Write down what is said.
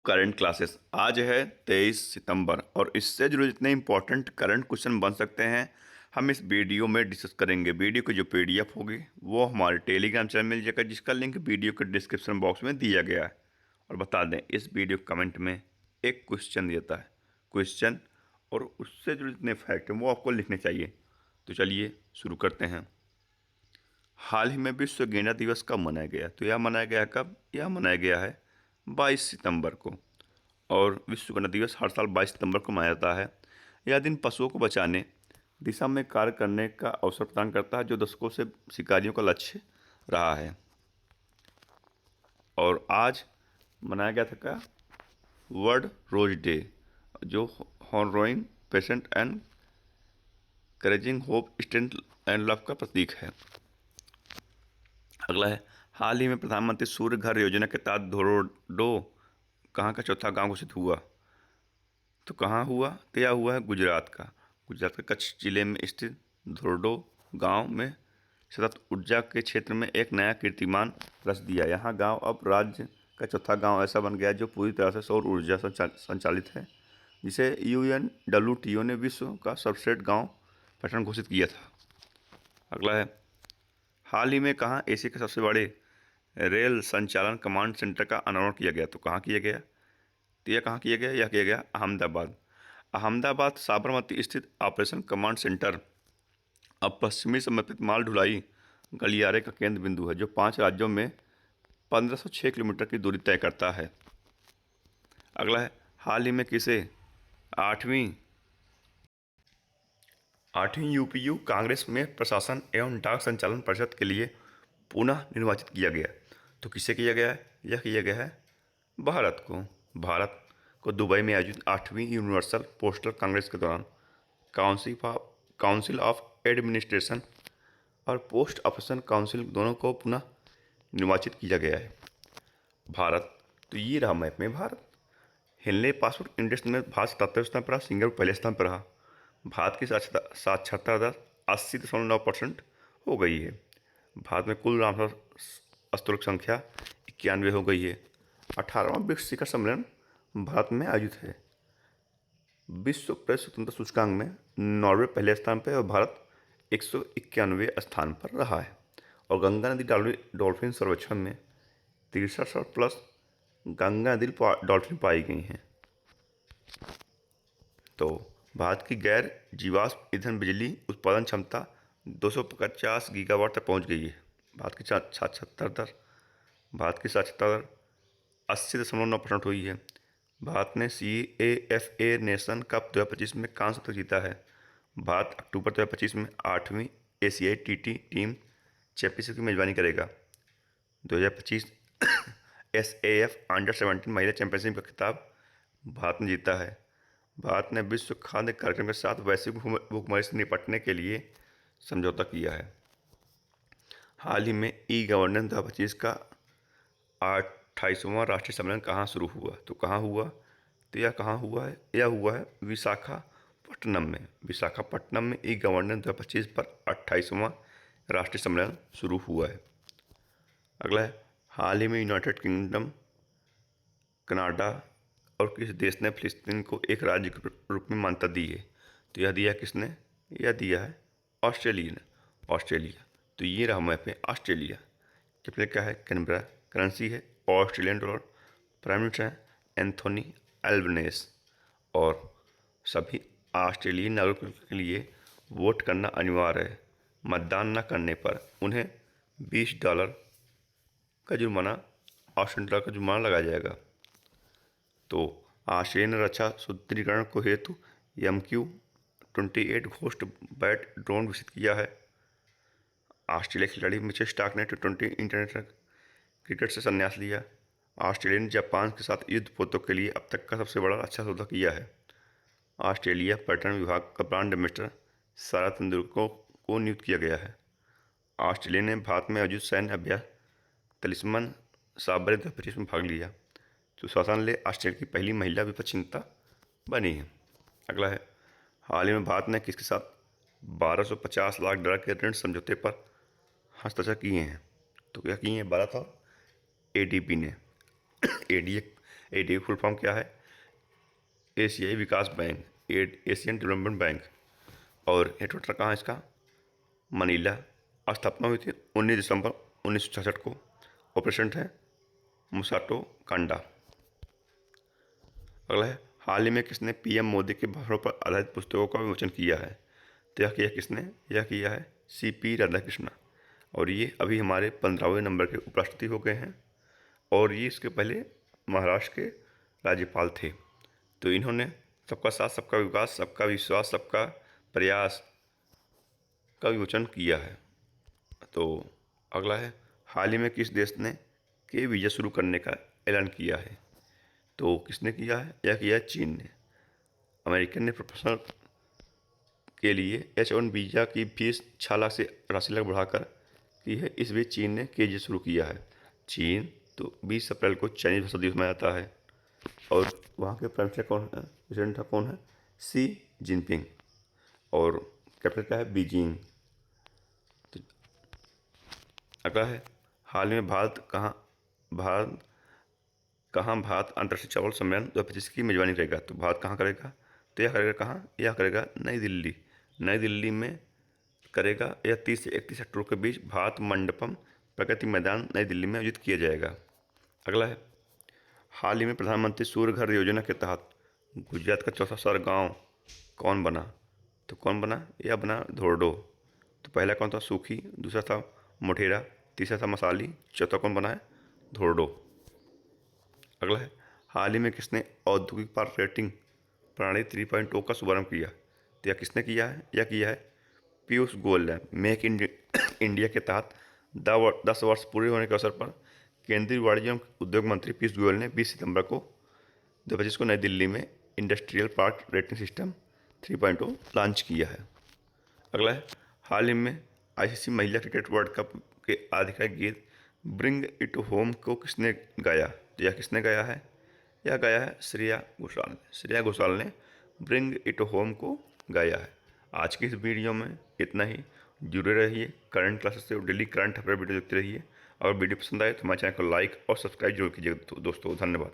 Current classes आज है 23 सितंबर और इससे जुड़े जितने इंपॉर्टेंट करंट क्वेश्चन बन सकते हैं हम इस वीडियो में डिस्कस करेंगे। वीडियो की जो पीडीएफ होगी वो हमारे टेलीग्राम चैनल में मिल जाएगा, जिसका लिंक वीडियो के डिस्क्रिप्शन बॉक्स में दिया गया है। और बता दें, इस वीडियो कमेंट में एक क्वेश्चन देता है, क्वेश्चन और उससे जुड़े जितने फैक्ट हैं वो आपको लिखने चाहिए। तो चलिए शुरू करते हैं। हाल ही में विश्व गेंडा दिवस कब मनाया गया? तो यह मनाया गया कब? यह मनाया गया है 22 सितंबर को। और विश्व गणना दिवस हर साल 22 सितंबर को मनाया जाता है। यह दिन पशुओं को बचाने दिशा में कार्य करने का अवसर प्रदान करता है, जो दशकों से शिकारियों का लक्ष्य रहा है। और आज मनाया गया था क्या? वर्ल्ड रोज डे, जो हॉर्न पेशेंट एंड करेजिंग होप स्ट्रेंथ एंड लव का प्रतीक है। अगला है, हाल ही में प्रधानमंत्री सूर्य घर योजना के तहत धोरडो कहाँ का चौथा गांव घोषित हुआ? तो कहाँ हुआ? तो यह हुआ है गुजरात का। गुजरात के कच्छ जिले में स्थित धोरडो गांव में सतत ऊर्जा के क्षेत्र में एक नया कीर्तिमान रच दिया। यहाँ गांव अब राज्य का चौथा गांव ऐसा बन गया जो पूरी तरह से सौर ऊर्जा संचालित है, जिसे UNWTO ने विश्व का सर्वश्रेष्ठ गांव पहचान घोषित किया था। अगला है, हाल ही में कहाँ एशिया के सबसे बड़े रेल संचालन कमांड सेंटर का अनावरण किया गया? तो कहाँ किया गया? तो यह कहाँ किया गया? यह किया गया अहमदाबाद। अहमदाबाद साबरमती स्थित ऑपरेशन कमांड सेंटर अब पश्चिमी समर्पित माल ढुलाई गलियारे का केंद्र बिंदु है, जो 5 राज्यों में 1506 किलोमीटर की दूरी तय करता है। अगला है, हाल ही में किसे आठवीं आठवीं यूपीयू कांग्रेस में प्रशासन एवं डाक संचालन परिषद के लिए पुनः निर्वाचित किया गया? तो किसे किया गया है? यह किया गया है भारत को दुबई में आयोजित 8वीं यूनिवर्सल पोस्टल कांग्रेस के दौरान काउंसिल ऑफ एडमिनिस्ट्रेशन और पोस्ट ऑफिसर काउंसिल दोनों को पुनः निर्वाचित किया गया है। भारत, तो ये रहा मैप में भारत। हिलने पासपोर्ट इंडेक्स में भारत 77वें स्थान पर रहा, सिंगापुर पहले स्थान पर रहा। भारत की साक्षरता दर 80.9% हो गई है। भारत में कुल रामसर स्तूप संख्या 91 हो गई है। 18वां ब्रिक्स शिखर सम्मेलन भारत में आयोजित है। विश्व प्रेस स्वतंत्रता सूचकांक में नॉर्वे पहले स्थान पर और भारत 191वें स्थान पर रहा है। और गंगा नदी डॉल्फिन सर्वेक्षण में 63+ गंगा नदी डॉल्फिन पाई गई हैं। तो भारत की गैर जीवाश्म ईंधन बिजली उत्पादन क्षमता 250 गीगावाट तक पहुंच गई है। भारत की साक्षरता दर 80.9% हुई है। भारत ने CAFA नेशन कप 2025 में कांस्य पदक जीता है। भारत अक्टूबर 2025 में 8वीं एशियाई TT टीम चैंपियनशिप की मेजबानी करेगा। 2025 SAF अंडर-17 महिला चैंपियनशिप का खिताब भारत ने जीता है। भारत ने विश्व खाद्य कार्यक्रम के साथ वैश्विक भूखमरी से निपटने के लिए समझौता किया है। हाल ही में ई गवर्नेंस 2025 का 28वां राष्ट्रीय सम्मेलन कहाँ शुरू हुआ? तो कहाँ हुआ? तो यह कहाँ हुआ है? यह हुआ है विशाखापट्टनम में। विशाखापट्टनम में ई गवर्नेंस 2025 पर 28वां राष्ट्रीय सम्मेलन शुरू हुआ है। अगला है, हाल ही में यूनाइटेड किंगडम, कनाडा और किस देश ने फिलिस्तीन को एक राज्य के रूप में मान्यता दी है? तो यह दिया किसने? यह दिया है ऑस्ट्रेलिया ने। ऑस्ट्रेलिया, तो ये रहा मैप में ऑस्ट्रेलिया। कैपिटल क्या है? कैनबरा। करेंसी है ऑस्ट्रेलियन डॉलर। प्राइम मिनिस्टर है एंथोनी एल्बनेस। और सभी ऑस्ट्रेलियन नागरिकों के लिए वोट करना अनिवार्य है। मतदान न करने पर उन्हें $20 का जुर्माना, $8 का जुर्माना लगाया जाएगा। तो ऑस्ट्रेलियन रक्षा सुदृढ़ीकरण को हेतु MQ-28 घोस्ट बैट ड्रोन विकसित किया है। ऑस्ट्रेलिया खिलाड़ी मिचेल स्टार्क ने T20 इंटरनेशनल क्रिकेट से संन्यास लिया। ऑस्ट्रेलिया ने जापान के साथ युद्ध पोतों के लिए अब तक का सबसे बड़ा अच्छा सौदा किया है। ऑस्ट्रेलिया पर्यटन विभाग का ब्रांड एम्बेसडर सारा तेंदुलकर को नियुक्त किया गया है। ऑस्ट्रेलिया ने भारत में आयोजित सैन्य अभ्यास तलिस्मन साबर 2025 में भाग लिया। तो शासन ले ऑस्ट्रेलिया की पहली महिला विपक्ष नेता बनी है। अगला है, हाल ही में भारत ने किसके साथ 1250 लाख डॉलर के ऋण समझौते पर हस्ताक्षर किए हैं? तो क्या किए हैं? भारत और ADB ने। ADB फुल फॉर्म क्या है? एशियाई विकास बैंक, एशियन डेवलपमेंट बैंक। और हेडक्वार्टर कहाँ है इसका? मनीला। स्थापना हुई थी 19 दिसंबर 1966 को। और प्रेसिडेंट है मुसाटो कांडा। अगला है, हाल ही में किसने PM मोदी के भाषणों पर आधारित पुस्तकों का विमोचन किया है? तो यह किया किसने? यह किया है CP राधाकृष्णा। और ये अभी हमारे 15वें नंबर के उपराष्ट्रपति हो गए हैं। और ये इसके पहले महाराष्ट्र के राज्यपाल थे। तो इन्होंने सबका साथ, सबका विकास, सबका विश्वास, सबका प्रयास का विमोचन किया है। तो अगला है, हाल ही में किस देश ने के वीज़ा शुरू करने का ऐलान किया है? तो किसने किया है? यह किया है चीन ने। अमेरिकन ने प्रोफेशनल के लिए H1 वीज़ा की फीस 6 लाख से 88 लाख बढ़ाकर की है। इस बीच चीन ने के शुरू किया है। चीन तो 20 अप्रैल को चाइनीज भाषा दिवस मनाया जाता है। और वहाँ के प्राइम मिनिस्टर कौन है? प्रेसिडेंट कौन है? सी जिनपिंग। और कैपिटल क्या है? बीजिंग। तो अगला है, हाल में भारत अंतर्राष्ट्रीय चावल सम्मेलन 2025 की मेजबानी करेगा? तो भारत कहाँ करेगा? तो यह करेगा कहाँ? यह करेगा नई दिल्ली। नई दिल्ली में करेगा। यह 30 से 31 अक्टूबर के बीच भारत मंडपम प्रगति मैदान नई दिल्ली में आयोजित किया जाएगा। अगला है, हाल ही में प्रधानमंत्री सूर्य घर योजना के तहत गुजरात का चौथा शहर गांव कौन बना? तो कौन बना? यह बना धोरडो। तो पहला कौन था? सूखी। दूसरा था मोढेरा। तीसरा था मसाली। चौथा कौन बना है? धोरडो। अगला है, हाल ही में किसने औद्योगिक पार्क रेटिंग प्रणाली 3.0 का शुभारंभ किया? तो यह किसने किया है? यह किया है पीयूष गोयल ने। मेक इन इंडिया के तहत 10 वर्ष पूरे होने के अवसर पर केंद्रीय वाणिज्य एवं उद्योग मंत्री पीयूष गोयल ने 20 सितंबर को 2025 को नई दिल्ली में industrial park rating system 3.0 launch किया है। अगला है, हाल ही में ICC महिला क्रिकेट वर्ल्ड कप के आधिकारिक गीत ब्रिंग इट होम को किसने गाया? तो यह किसने गाया है? यह गाया है श्रेया घोषाल। श्रेया घोषाल ने ब्रिंग इट होम को गाया है। आज की इस वीडियो में इतना ही। जुड़े रहिए करंट क्लासेस से, डेली करंट अफेयर वीडियो देखते रहिए। और वीडियो पसंद आए तो हमारे चैनल को लाइक और सब्सक्राइब जरूर कीजिएगा दोस्तों। धन्यवाद।